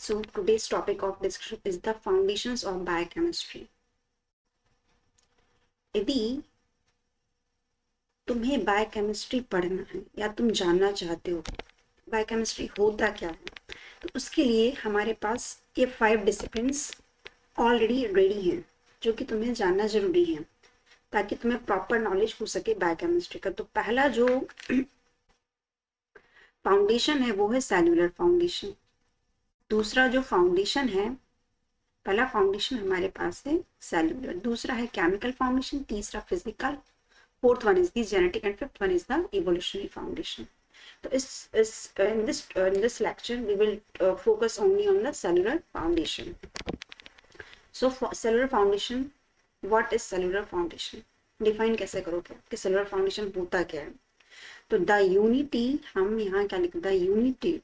So today's topic of discussion is the foundations of biochemistry. यदि तुम्हें biochemistry पढ़ना है या तुम जानना चाहते हो बायोकेमिस्ट्री होता क्या है, तो उसके लिए हमारे पास ये 5 डिसिप्लिन्स ऑलरेडी रेडी हैं जो कि तुम्हें जानना जरूरी है ताकि तुम्हें प्रॉपर नॉलेज हो सके बायोकेमिस्ट्री का। तो पहला जो फाउंडेशन है वो है सेल्यूलर फाउंडेशन। दूसरा जो फाउंडेशन है, पहला फाउंडेशन हमारे पास है सेल्यूलर, दूसरा है केमिकल फाउंडेशन, तीसरा physical, fourth one is the genetic and fifth one is the evolutionary foundation. तो in this lecture we will focus only on the cellular foundation. So for cellular foundation, what is cellular foundation? Define कैसे करोगे कि cellular foundation होता क्या है? तो the unity, हम यहाँ क्या लिखते हैं, the unity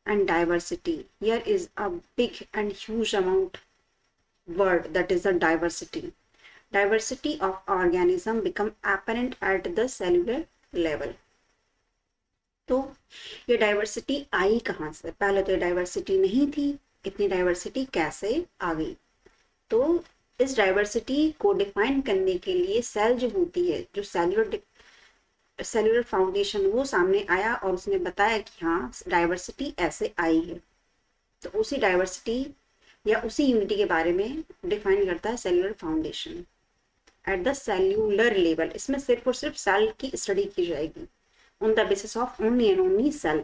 and diversity. Here is a big and huge amount word, that is the diversity. Diversity of organism become apparent at the cellular level. तो ये डाइवर्सिटी आई कहाँ से? पहले तो ये डाइवर्सिटी नहीं थी, इतनी डाइवर्सिटी कैसे आ गई? तो इस डाइवर्सिटी को डिफाइन करने के लिए सेल जो होती है, जो सेल्यूलर फाउंडेशन, वो सामने आया और उसने बताया कि हाँ डाइवर्सिटी ऐसे आई है। तो उसी डाइवर्सिटी या उसी यूनिटी के बारे में डिफाइन करता है cellular foundation at the cellular level. इसमें सिर्फ और सिर्फ सेल की स्टडी की जाएगी on the basis of only and only cell.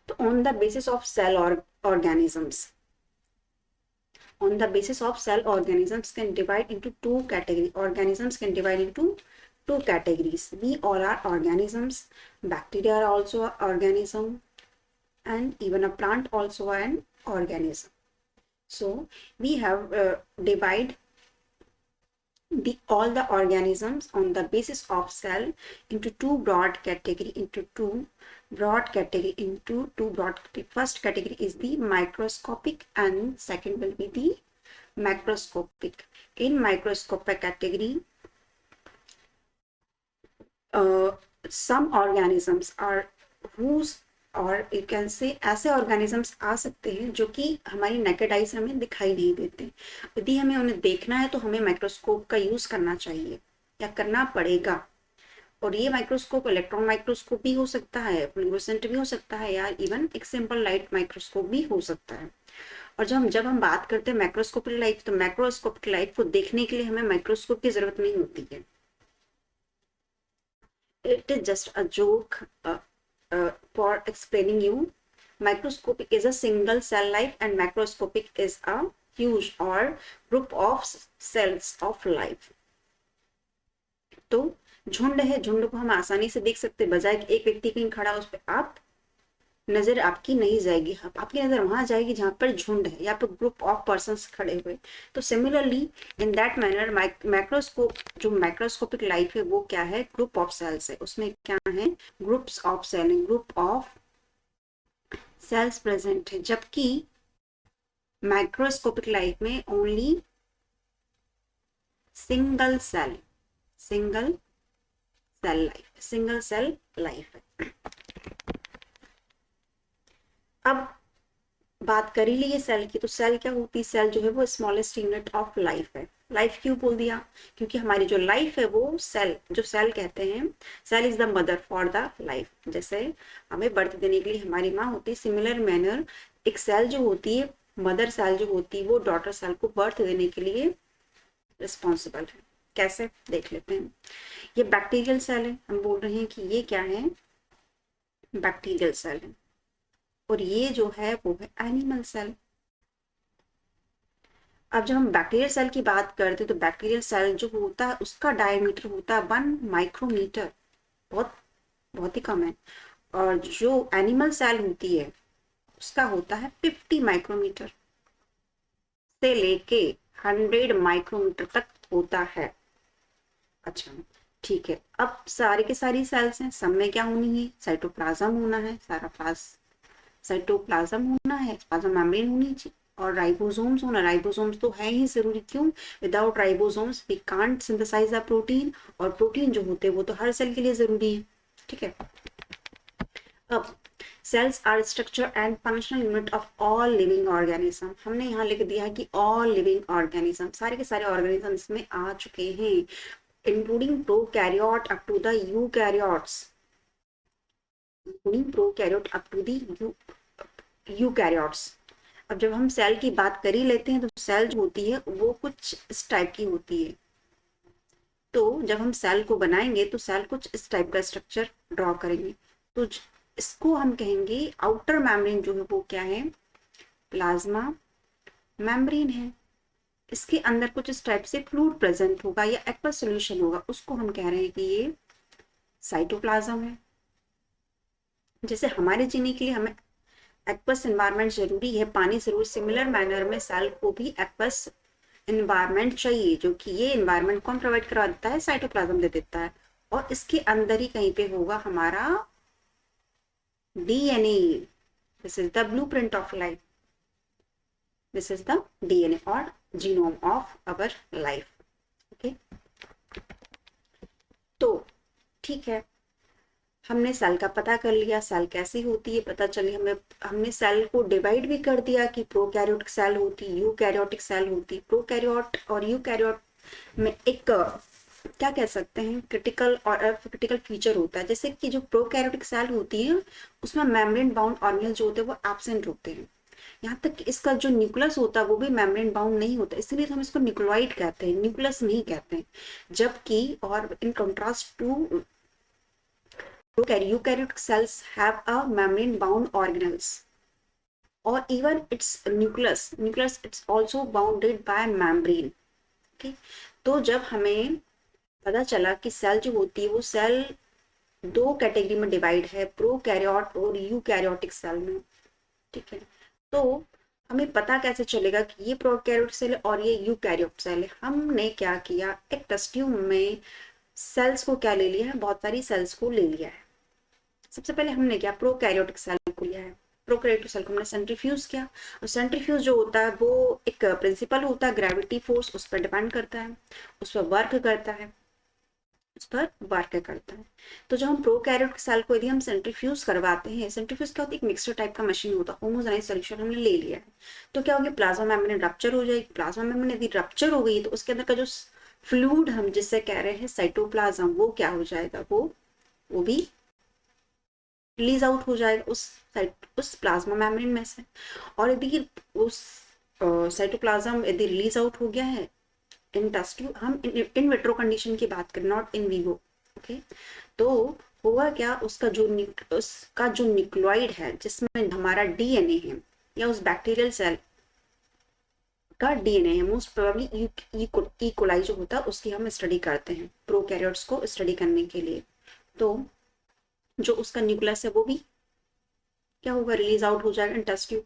तो on the basis of cell organisms, on the basis of cell, organisms can divide into two categories. Organisms can divide into two categories. We all are organisms. Bacteria are also an organism, and even a plant also an organism. So we have divide all the organisms on the basis of cell into two broad category. First category is the microscopic and second will be the macroscopic. In microscopic category, some organisms are whose, और you can say ऐसे organisms आ सकते हैं जो कि हमारी naked eye से हमें दिखाई नहीं देते। यदि हमें उन्हें देखना है तो हमें माइक्रोस्कोप का यूज करना चाहिए या करना पड़ेगा। और ये माइक्रोस्कोप इलेक्ट्रॉन माइक्रोस्कोप भी हो सकता है, फ्लोरोसेंट भी हो सकता है, या इवन एक सिंपल लाइट माइक्रोस्कोप भी हो सकता है। और जब हम बात करते हैं मैक्रोस्कोपिक लाइट, तो मैक्रोस्कोपिक लाइट को देखने के लिए हमें माइक्रोस्कोप की जरूरत नहीं होती है। It is just a joke for explaining you. Microscopic is a single cell life and macroscopic is a huge or group of cells of life. तो झुंड है, झुंड को हम आसानी से देख सकते, बजाय कि एक व्यक्ति कहीं खड़ा उस पर आप नजर आपकी नहीं जाएगी, आपकी नजर वहां जाएगी जहां पर झुंड है या पर ग्रुप ऑफ पर्संस खड़े हुए। तो similarly in that manner microscope, जो माइक्रोस्कोपिक लाइफ है वो क्या है, ग्रुप ऑफ सेल्स है। उसमें क्या है, groups of cell, group of cells present है। जबकि माइक्रोस्कोपिक लाइफ में ओनली सिंगल सेल लाइफ है। अब बात कर ही ली सेल की, तो सेल क्या होती है? सेल जो है वो स्मॉलेस्ट यूनिट ऑफ लाइफ है। लाइफ क्यों बोल दिया? क्योंकि हमारी जो लाइफ है वो सेल कहते हैं, cell is the mother for the life. जैसे हमें बर्थ देने के लिए हमारी माँ होती है, सिमिलर मैनर एक सेल जो होती है, मदर सेल जो होती है, वो डॉटर सेल को बर्थ देने के लिए रिस्पॉन्सिबल है। कैसे, देख लेते हैं। ये बैक्टीरियल सेल है, हम बोल रहे हैं कि ये क्या है, बैक्टीरियल सेल है। और ये जो है वो है एनिमल सेल। अब जब हम बैक्टीरियल सेल की बात करते हैं तो बैक्टीरियल सेल जो होता है उसका डायमीटर होता है 1 माइक्रोमीटर, बहुत ही कम है। और जो एनिमल सेल होती है उसका होता है 50 माइक्रोमीटर से लेके 100 माइक्रोमीटर तक होता है। अच्छा ठीक है, अब सारे के सारी सेल्स हैं, सब में क्या होनी है, साइटोप्लाज्म होना है, साइटोप्लाज्म होना है, प्लाज्मा मेम्ब्रेन होनी चाहिए, और राइबोसोम्स होना। राइबोसोम्स तो है ही जरूरी, क्यों? Without ribosomes we can't synthesize the protein, और प्रोटीन जो होते हैं वो तो हर सेल के लिए जरूरी है। ठीक है, अब cells are structure and functional unit of all living organism. हमने यहाँ लिख दिया है कि ऑल लिविंग ऑर्गेनिज्म, सारे के सारे ऑर्गेनिज्म इसमें आ चुके हैं, including prokaryote up to the eukaryotes, including prokaryote up to the eukaryotes. अब जब हम सेल की बात कर ही लेते हैं तो सेल जो होती है वो कुछ इस टाइप की होती है। तो जब हम सेल को बनाएंगे तो सेल कुछ इस टाइप का स्ट्रक्चर ड्रॉ करेंगे। तो इसको हम कहेंगे आउटर मेम्ब्रेन जो है वो क्या है, प्लाज्मा मेम्ब्रेन है। इसके अंदर कुछ इस टाइप से फ्लूइड प्रेजेंट होगा या एक्वस सॉल्यूशन होगा, उसको हम कह रहे हैं कि ये साइटोप्लाज्म है। जैसे हमारे जीने के लिए हमें एक्वस एनवायरनमेंट जरूरी है, पानी जरूरी, सिमिलर मैनर में सेल को भी एक्वस एनवायरनमेंट चाहिए, जो कि ये एनवायरनमेंट कौन प्रोवाइड करवा देता है, साइटोप्लाज्म दे देता है। और इसके अंदर ही कहीं पे होगा हमारा DNA, this is the blueprint of life, this is the DNA और genome of our life. Okay, तो ठीक है, हमने सेल का पता कर लिया, सेल कैसी होती है पता चली हमें। हमने सेल को डिवाइड भी कर दिया कि प्रोकैरियोटिक सेल होती, यूकैरियोटिक सेल होती। प्रोकैरियोट और यूकैरियोट में एक क्या कह सकते हैं, क्रिटिकल और क्रिटिकल फीचर होता है। जैसे कि जो प्रोकैरियोटिक सेल होती है उसमें मेम्ब्रेन बाउंड ऑर्गेनेल जो होते हैं वो एब्सेंट होते हैं। यहाँ तक कि इसका जो न्यूक्लियस होता है वो भी मेम्ब्रेन बाउंड नहीं होता, इसलिए हम इसको न्यूक्लियोइड कहते हैं, न्यूक्लियस नहीं कहते हैं। जबकि और in contrast to eukaryotic cells have a membrane bound organelles or even its nucleus it's also bounded by membrane। okay? तो जब हमें पता चला कि सेल जो होती है वो सेल दो कैटेगरी में डिवाइड है, प्रोकैरियोट और यूकैरियोटिक सेल में। ठीक है, तो हमें पता कैसे चलेगा कि ये प्रोकैरियोट सेल है और ये यूकैरियोट सेल है। हमने क्या किया, एक टेस्ट ट्यूब में सेल्स को क्या ले लिया है, बहुत सारी सेल्स को ले लिया है। सबसे पहले हमने क्या, प्रोकैरियोटिक सेल को लिया है। प्रोकैरियोटिक सेल को हमने सेंट्रीफ्यूज किया, और सेंट्रीफ्यूज जो होता है वो एक प्रिंसिपल होता है, ग्रेविटी फोर्स उस पर डिपेंड करता है, उस पर वर्क करता है, उस पर वर्क करता है। तो जब हम प्रोकैरियोटिक सेल को यदि हम सेंट्रीफ्यूज करवाते हैं, सेंट्रीफ्यूज क्या होता है, एक मिक्सचर टाइप का मशीन होता है, होमोजेनाइज सॉल्यूशन हमने ले लिया है, तो क्या होगा, प्लाज्मा मेम्ब्रेन रप्चर हो जाएगी। प्लाज्मा मेम्ब्रेन यदि रप्चर हो गई तो उसके अंदर का जो फ्लूइड हम जिससे कह रहे हैं साइटोप्लाज्म, वो क्या हो जाएगा, वो भी रिलीज आउट हो जाएगा उस प्लाज्मा मेम्ब्रेन में से। और यदि उस साइटोप्लाज्म यदि रिलीज आउट हो गया है इन टेस्ट ट्यूब, हम इन विट्रो कंडीशन की बात करें, नॉट इन वीवो। ओके, तो होगा क्या, उसका जो न्यूक्लियोइड है जिसमें हमारा डीएनए है या उस बैक्टीरियल सेल का डीएनए है, मोस्ट प्रोबेबली ई कोलाई जो होता है उसकी हम स्टडी करते हैं प्रोकैरियोट्स को स्टडी करने के लिए। तो जो उसका न्यूक्लियस है वो भी क्या होगा, रिलीज आउट हो जाएगा इन टेस्ट ट्यूब।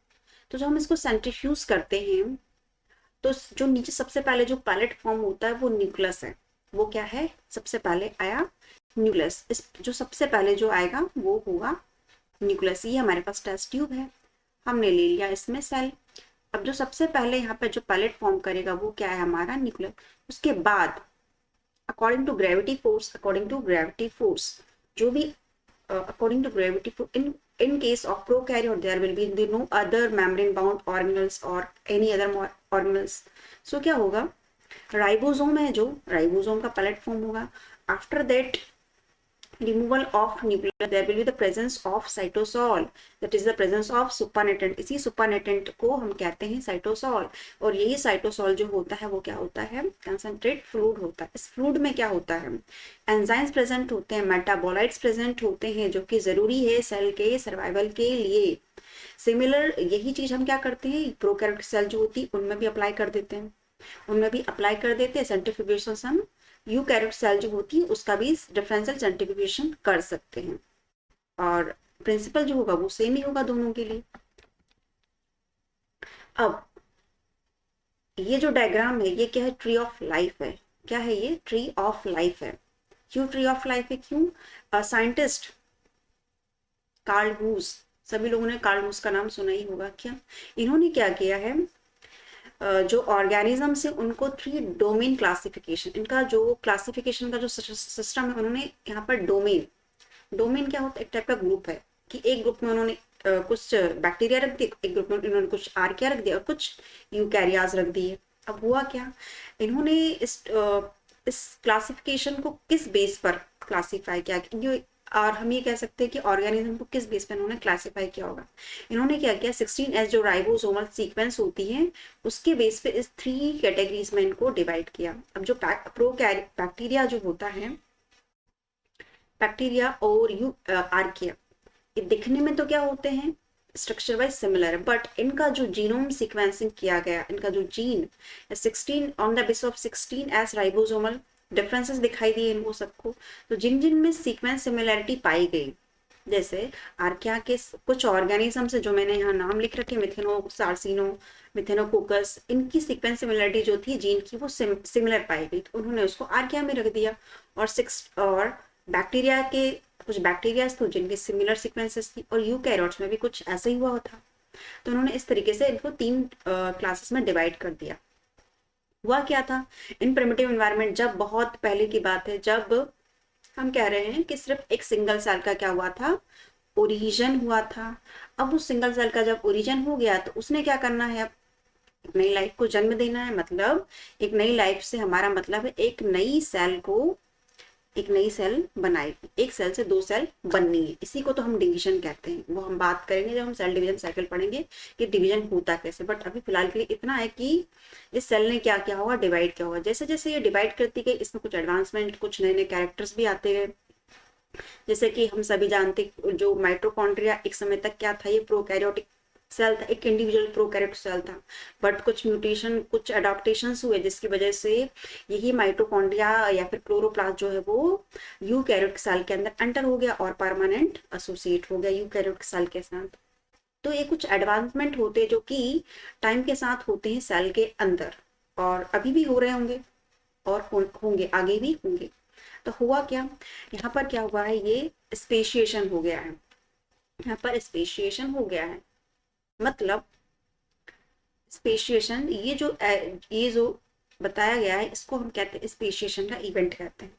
तो जब हम इसको सेंट्रीफ्यूज करते हैं तो जो नीचे सबसे पहले जो पैलेट फॉर्म होता है वो न्यूक्लियस है। वो क्या है, सबसे पहले आया न्यूक्लियस, इस जो सबसे पहले जो आएगा वो होगा न्यूक्लियस। ये हमारे पास टेस्ट ट्यूब है, हमने ले लिया इसमें सेल। अब जो सबसे पहले यहाँ पे जो पैलेट फॉर्म करेगा वो क्या है, हमारा न्यूक्लियस। उसके बाद अकॉर्डिंग टू ग्रेविटी फोर्स जो भी according to gravity in case of prokaryote there will be no other membrane bound organelles or any other organelles। so क्या होगा, राइबोसोम है, जो राइबोसोम का पैलेट फॉर्म होगा। After that removal of nucleus there will be the presence of cytosol, that is the presence of supernatant। इसी supernatant को हम कहते हैं cytosol, और यही cytosol जो होता है वो क्या होता है, concentrate fluid होता है। इस fluid में क्या होता है, एंजाइम्स प्रेजेंट होते हैं, मेटाबोलाइट्स प्रेजेंट होते हैं, जो कि जरूरी है सेल के सर्वाइवल के लिए। सिमिलर यही चीज हम क्या करते हैं, प्रोकैरियोटिक सेल जो होती है उनमें भी अप्लाई कर देते हैं, सेंट्रीफ्यूगेशन हम यूकैरियोटिक सेल जो होती है उसका भी डिफरेंशियल सेंट्रीफ्यूगेशन कर सकते हैं, और प्रिंसिपल जो होगा वो सेम ही होगा दोनों के लिए। अब ये जो डायग्राम है ये क्या है, ट्री ऑफ लाइफ है। क्या है ये, ट्री ऑफ लाइफ है। क्यों ट्री ऑफ लाइफ है, क्यों, साइंटिस्ट कार्ल हूस, सभी लोगों ने कार्ल हूस का नाम सुना ही होगा। क्या इन्होंने क्या किया है, जो ऑर्गेनिज्म से उनको 3 डोमेन क्लासिफिकेशन, इनका जो क्लासिफिकेशन का जो सिस्टम है, उन्होंने यहाँ पर डोमेन क्या होता है, एक टाइप का ग्रुप है, कि एक ग्रुप में उन्होंने कुछ बैक्टीरिया रख दिए, एक ग्रुप में इन्होंने कुछ आर्किया रख दिया और कुछ यूकैरियाज रख दिए। अब हुआ क्या, इन्होंने इस क्लासिफिकेशन को किस बेस पर क्लासिफाई किया, और हम ये कह सकते हैं कि ऑर्गेनिज्म को किस बेस पर इन्होंने क्लासिफाई किया होगा। इन्होंने क्या किया, 16S जो राइबोसोमल सीक्वेंस होती है उसके बेस पे इस 3 कैटेगरीज में इनको डिवाइड किया। अब जो प्रो बैक्टीरिया जो होता है, बैक्टीरिया और आर्किया, ये दिखने में तो क्या होते हैं, स्ट्रक्चर वाइज सिमिलर है, बट इनका जो जीनोम सीक्वेंसिंग किया गया, इनका जो gene 16 on the base of 16S ribosomal differences दिखाई दिए इनको सबको। तो जिन जिन में सीक्वेंस सिमिलरिटी पाई गई, जैसे आर्किया के कुछ ऑर्गेनिज्म से जो मैंने यहाँ नाम लिख रखे, मिथेनो सार्सिनो, मिथेनोकोकस, इनकी सीक्वेंस सिमिलरिटी जो थी जीन की वो सिमिलर पाई गई, तो उन्होंने उसको आर्किया में रख दिया। और बैक्टीरिया के कुछ बैक्टीरियाज थे जिनके सिमिलर सीक्वेंसेस थी, और यूकैरियोट्स में भी कुछ ऐसा ही हुआ था। तो उन्होंने इस तरीके से इनको 3 क्लासेस में डिवाइड कर दिया। हुआ क्या था, इन प्रिमिटिव एनवायरनमेंट, जब बहुत पहले की बात है, जब हम कह रहे हैं कि सिर्फ एक सिंगल सेल का क्या हुआ था, ओरिजिन हुआ था। अब उस सिंगल सेल का जब ओरिजिन हो गया तो उसने क्या करना है, अब एक नई लाइफ को जन्म देना है। मतलब एक नई लाइफ से हमारा मतलब है एक नई सेल को, एक नई सेल बनाएगी, एक सेल से 2 सेल बननी है, इसी को तो हम डिवीजन कहते हैं। वो हम बात करेंगे जब हम सेल डिवीजन साइकिल पढ़ेंगे कि डिवीजन होता कैसे, बट अभी फिलहाल के लिए इतना है कि इस सेल ने क्या किया होगा, डिवाइड किया होगा। जैसे जैसे ये डिवाइड करती गई, इसमें कुछ एडवांसमेंट, कुछ नए नए कैरेक्टर्स भी आते गए। जैसे कि हम सभी जानते, जो माइटोकॉन्ड्रिया एक समय तक क्या था, ये प्रोकैरियोटिक सेल था, एक इंडिविजुअल प्रोकैरियोटिक सेल था, बट कुछ म्यूटेशन, कुछ अडॉप्टेशंस हुए जिसकी वजह से यही माइटोकॉन्ड्रिया या फिर क्लोरोप्लास्ट जो है वो यूकैरियोटिक सेल के अंदर एंटर हो गया और परमानेंट एसोसिएट हो गया यूकैरियोटिक सेल के साथ। तो ये कुछ एडवांसमेंट होते हैं जो कि टाइम के साथ होते हैं सेल के अंदर, और अभी भी हो रहे होंगे और होंगे, आगे भी होंगे। तो हुआ क्या, यहाँ पर क्या हुआ है, ये स्पेशिएशन हो गया है, यहाँ पर स्पेशिएशन हो गया है। मतलब स्पेशिएशन, ये जो बताया गया है इसको हम कहते हैं स्पेशिएशन का इवेंट कहते हैं।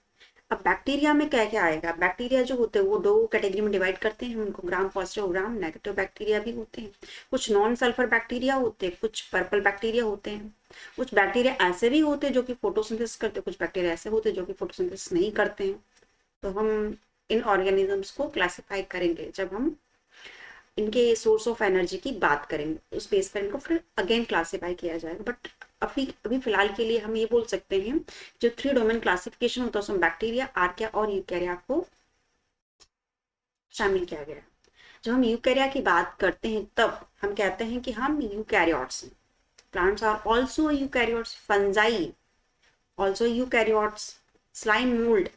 अब बैक्टीरिया में क्या क्या आएगा, बैक्टीरिया जो होते हैं वो 2 कैटेगरी में डिवाइड करते हैं हम उनको, gram positive, gram negative bacteria भी होते हैं। कुछ नॉन सल्फर बैक्टीरिया होते हैं, कुछ पर्पल बैक्टीरिया होते हैं, कुछ बैक्टीरिया ऐसे भी होते हैं जो कि फोटोसिंथेसिस करते हैं, कुछ बैक्टीरिया ऐसे होते हैं जो कि फोटोसिंथेसिस नहीं करते हैं। तो हम इन ऑर्गेनिजम्स को क्लासिफाई करेंगे जब हम इनके सोर्स ऑफ एनर्जी की बात करेंगे, उस बेस पर इनको फिर अगेन क्लासिफाई किया जाएगा। बट अभी फिलहाल के लिए हम ये बोल सकते हैं जो 3 डोमेन क्लासिफिकेशन होता है उसमें बैक्टीरिया, आर्किया और यूकैरिया को शामिल किया गया। जब हम यूकैरिया की बात करते हैं तब हम कहते हैं कि हम यूकैरियोट्स हैं। Plants are also eukaryotes, fungi also eukaryotes, slime mould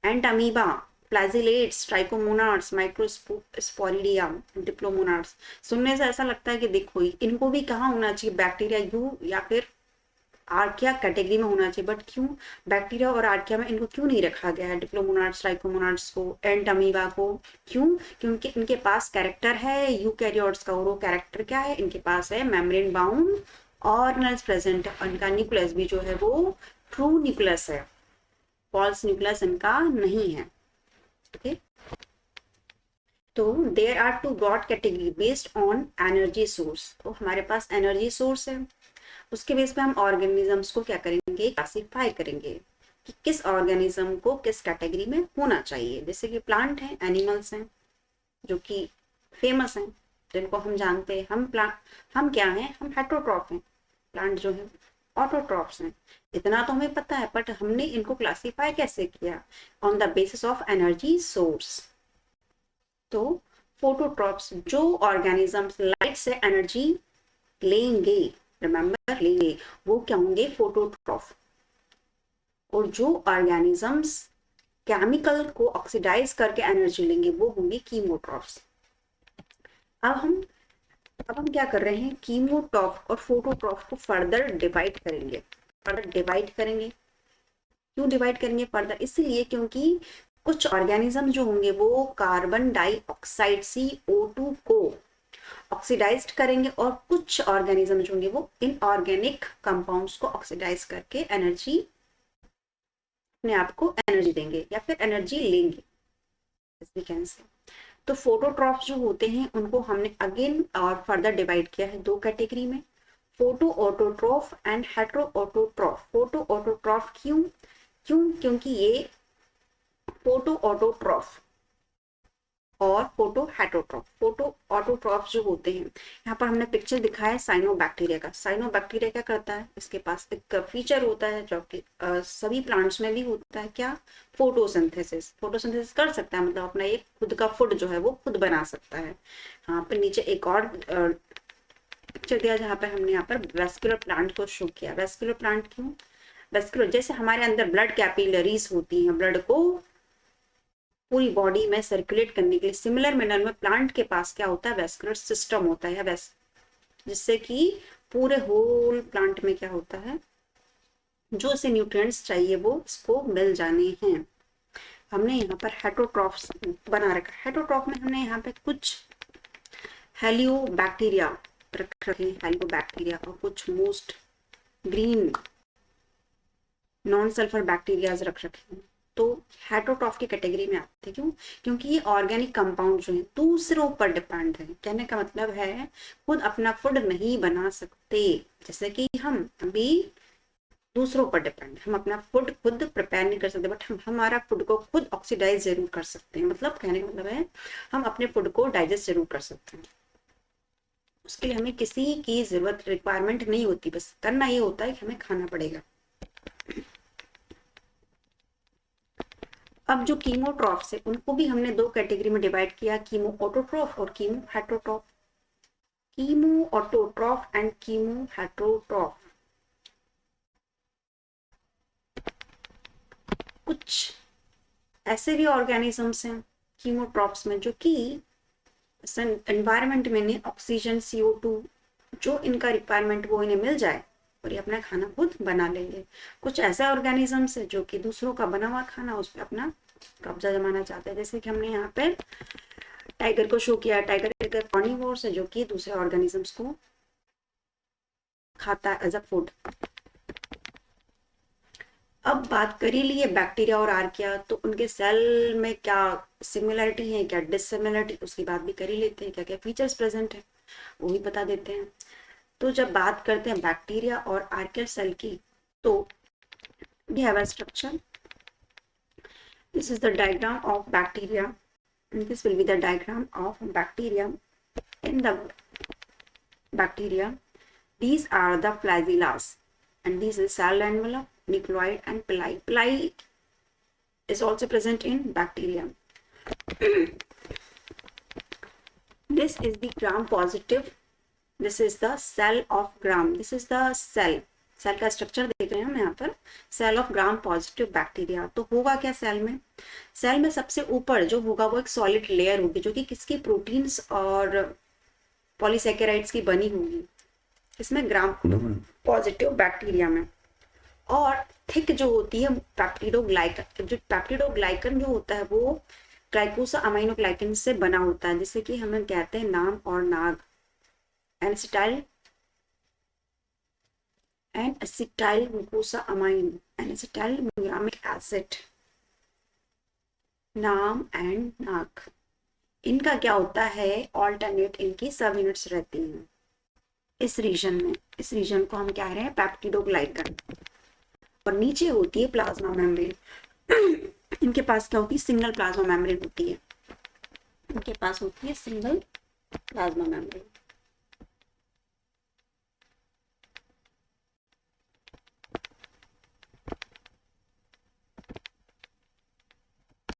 and amoeba, flagellates, trichomonads, microsporidia, diplomonads. सुनने से ऐसा लगता है कि देखो इनको भी कहाँ होना चाहिए, बैक्टीरिया यू या फिर आर्किया कैटेगरी में होना चाहिए, बट क्यों बैक्टीरिया और आर्किया में इनको क्यों नहीं रखा गया है, डिप्लोमोनार्ड्स, ट्राइकोमोनार्ड्स को, एंड अमीबा को? क्यों? क्योंकि इनके पास कैरेक्टर है यूकैरियोट्स का, और वो कैरेक्टर क्या है, इनके पास है मेम्ब्रेन बाउंड ऑर्गेनेल्स प्रेजेंट है, इनका न्यूक्लियस भी जो है वो ट्रू न्यूक्लियस है, फॉल्स न्यूक्लियस इनका नहीं है। ओके, तो there are 2 broad category based on energy source. तो हमारे पास एनर्जी सोर्स है, उसके बेस पे हम ऑर्गेनिजम्स को क्या करेंगे, क्लासिफाई करेंगे कि किस ऑर्गेनिज्म को किस कैटेगरी में होना चाहिए। जैसे कि प्लांट हैं, एनिमल्स हैं जो कि फेमस हैं, जिनको हम जानते हैं। हम क्या हैं, हम हेटरोट्रॉफ हैं, प्लांट जो है ऑटोट्रॉफ्स हैं। इतना तो हमें पता है, बट हमने इनको क्लासिफाई कैसे किया, on the basis of energy source. तो फोटोट्रॉप्स, जो ऑर्गेनिजम्स लाइट से एनर्जी लेंगे, रिमेंबर लेंगे, वो क्या होंगे, फोटोट्रॉफ। और जो ऑर्गेनिजम्स केमिकल को ऑक्सीडाइज करके एनर्जी लेंगे वो होंगे कीमोट्रॉफ्स। अब हम क्या कर रहे हैं, कीमोट्रॉफ और फोटोट्रॉफ को फर्दर डिवाइड करेंगे। क्यों डिवाइड करेंगे फर्दर, इसलिए क्योंकि कुछ ऑर्गेनिज्म जो होंगे वो कार्बन डाइऑक्साइड CO2 को ऑक्सीडाइज्ड करेंगे, और कुछ ऑर्गेनिज्म जो होंगे वो इनऑर्गेनिक कंपाउंड्स को ऑक्सीडाइज करके एनर्जी, अपने आप को एनर्जी देंगे या फिर एनर्जी लेंगे। तो फोटोट्रॉफ जो होते हैं उनको हमने अगेन और फर्दर डिवाइड किया है दो कैटेगरी में, photo autotroph and hetero autotroph. Photo autotroph क्यों? क्योंकि ये फोटो ऑटोट्रॉफ और फोटो हेटरोट्रॉफ, फोटो ऑटोट्रॉफ जो होते हैं, यहाँ पर हमने पिक्चर दिखाया है साइनोबैक्टीरिया का। साइनोबैक्टीरिया क्या करता है, इसके पास एक फीचर होता है जो कि सभी प्लांट्स में भी होता है, क्या? फोटोसिंथेसिस। फोटोसिंथेसिस कर सकता है, मतलब अपना एक खुद का फूड जो है वो खुद बना सकता है। यहाँ पर नीचे एक और पिक्चर दिया जहाँ पर हमने यहाँ पर वेस्कुलर प्लांट को शो किया। वेस्कुलर प्लांट क्यों? वेस्कुलर जैसे हमारे अंदर ब्लड कैपिलरीज होती हैं, ब्लड को पूरी बॉडी में सर्कुलेट करने के लिए, सिमिलर मैनर में प्लांट के पास क्या होता है, वेस्कुलर सिस्टम होता है, जिससे कि पूरे होल प्लांट में क्या होता है, जो इसे न्यूट्रिएंट्स चाहिए वो इसको मिल जाने हैं। हमने यहाँ पर हेटरोट्रॉफ्स बना रखा है। हेटरोट्रॉफ में हमने यहाँ पे कुछ हेलियोबैक्टीरिया रखे, हेलियोबैक्टीरिया, और कुछ most green non sulphur bacterias रख रखे हैं। तो हेटरोट्रॉफ की कैटेगरी में आते हैं। क्यों? क्योंकि ये ऑर्गेनिक कंपाउंड जो है दूसरों पर डिपेंड है। कहने का मतलब है खुद अपना फूड नहीं बना सकते, जैसे कि हम अभी दूसरों पर डिपेंड, हम अपना फूड खुद प्रिपेयर नहीं कर सकते, बट हम हमारा फूड को खुद ऑक्सीडाइज जरूर कर सकते हैं। मतलब कहने का मतलब है हम अपने फूड को डाइजेस्ट जरूर कर सकते हैं। उसके लिए हमें किसी की जरूरत, रिक्वायरमेंट नहीं होती, बस करना ये होता है कि हमें खाना पड़ेगा। अब जो कीमोट्रॉफ्स है उनको भी हमने दो कैटेगरी में डिवाइड किया, कीमो ऑटोट्रॉफ और chemo heterotroph. Chemo autotroph and chemo heterotroph. कुछ ऐसे भी ऑर्गेनिजम्स हैं कीमोट्रॉफ्स में जो कि एनवायरनमेंट में ऑक्सीजन, CO2 जो इनका रिक्वायरमेंट वो इन्हें मिल जाए और ये अपना खाना खुद बना लेंगे। कुछ ऐसा ऑर्गेनिजम्स है जो कि दूसरों का बना हुआ खाना उस पर अपना कब्जा जमाना चाहते हैं, जैसे कि हमने यहाँ पे टाइगर को शो किया। टाइगर एक कार्निवोर्स है जो कि दूसरे ऑर्गेनिजम्स को खाता है एज अ फूड। अब बात कर ही ली है बैक्टीरिया और आर्किया, तो उनके सेल में क्या सिमिलरिटी है, क्या डिससिमिलरिटी, उसकी बात भी कर ही लेते हैं। क्या क्या फीचर्स प्रेजेंट है वो भी बता देते हैं। तो जब बात करते हैं बैक्टीरिया और आर्कियल सेल की, तो we have a structure. This is the diagram of bacteria, and this will be the diagram of bacteria. In the bacteria, these are the flagellas, and this is cell envelope, nucleoid, and pili. Pili is also present in bacteria. This is the gram positive. This is the cell of gram. This is the cell. Cell का structure देख रहे हैं हम यहाँ पर, cell of gram positive bacteria. तो होगा क्या सेल में? सेल में सबसे ऊपर जो होगा वो एक सॉलिड लेयर होगी जो कि किसकी, प्रोटीन्स और पॉलीसेकेराइड्स की बनी होगी, इसमें ग्राम पॉजिटिव बैक्टीरिया में। और थिक जो होती है पेप्टिडोग्लाइकन, जो पेप्टिडोग्लाइकन जो होता है वो ग्लाइकोसा अमाइनोग्लाइकन से बना होता है, जिसे कि हम कहते हैं नाम और नाग, एनएसिटाइल and acetyl glucosamine and acetyl glutamic acid, नाम एंड नाग। इनका क्या होता है, ऑल्टरनेट इनकी सब यूनिट्स रहती हैं इस रीजन में। इस रीजन को हम क्या रहे हैं, पेप्टिडोग्लाइकन। और नीचे होती है प्लाज्मा मेम्ब्रेन। इनके पास क्या होती है, सिंगल प्लाज्मा मेम्ब्रेन होती है। इनके पास होती है सिंगल प्लाज्मा मेम्ब्रेन।